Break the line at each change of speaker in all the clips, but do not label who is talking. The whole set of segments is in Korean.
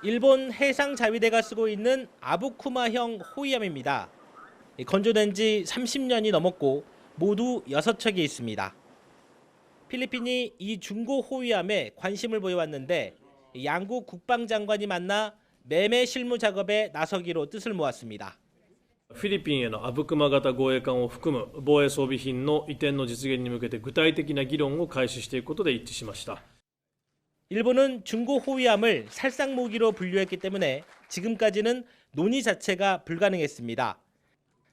일본 해상자위대가 쓰고 있는 아부쿠마형 호위함입니다. 건조된 지 30년이 넘었고 모두 6척이 있습니다. 필리핀이 이 중고 호위함에 관심을 보여왔는데 양국 국방장관이 만나 매매 실무 작업에 나서기로 뜻을 모았습니다.
フィリピンへのアブクマ型護衛艦を含む防衛装備品の移転の実現に向けて具体的な議論を開始していくことで一致しました。
일본은 중고 호위함을 살상 무기로 분류했기 때문에 지금까지는 논의 자체가 불가능했습니다.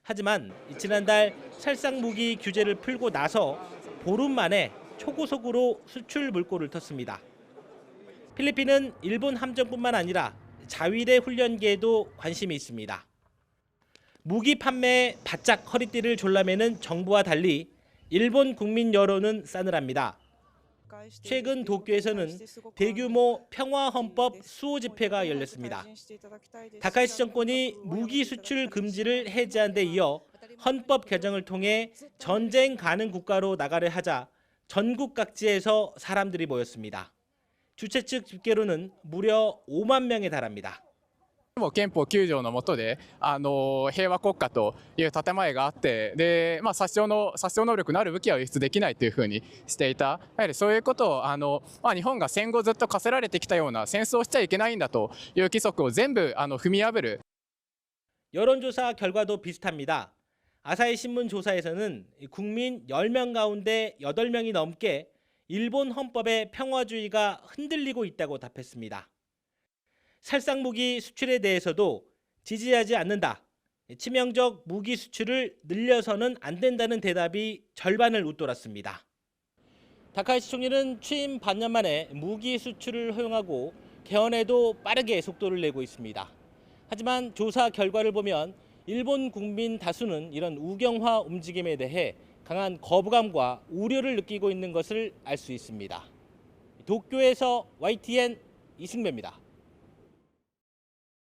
하지만 지난달 살상 무기 규제를 풀고 나서 보름 만에 초고속으로 수출 물꼬를 텄습니다. 필리핀은 일본 함정뿐만 아니라 자위대 훈련기에도 관심이 있습니다. 무기 판매에 바짝 허리띠를 졸라매는 정부와 달리 일본 국민 여론은 싸늘합니다. 최근 도쿄에서는 대규모 평화헌법 수호 집회가 열렸습니다. 다카이시 정권이 무기 수출 금지를 해제한 데 이어 헌법 개정을 통해 전쟁 가능 국가로 나가려 하자 전국 각지에서 사람들이 모였습니다. 주최 측 집계로는 무려 5만 명에 달합니다.
憲法9条の下で平和国家という建前があって、で殺傷能力のある武器は輸出できないというふうにしていた。やはりそういうことを日本が戦後ずっと課せられてきたような戦争をしちゃいけないんだという規則を全部踏み破る。
여론조사 결과도 비슷합니다. 아사히 신문 조사에서는 국민 10명 가운데 8명이 넘게 일본 헌법의 평화주의가 흔들리고 있다고 답했습니다. 살상무기 수출에 대해서도 지지하지 않는다. 치명적 무기 수출을 늘려서는 안 된다는 대답이 절반을 웃돌았습니다. 다카이시 총리는 취임 반년 만에 무기 수출을 허용하고 개헌에도 빠르게 속도를 내고 있습니다. 하지만 조사 결과를 보면 일본 국민 다수는 이런 우경화 움직임에 대해 강한 거부감과 우려를 느끼고 있는 것을 알 수 있습니다. 도쿄에서 YTN 이승배입니다.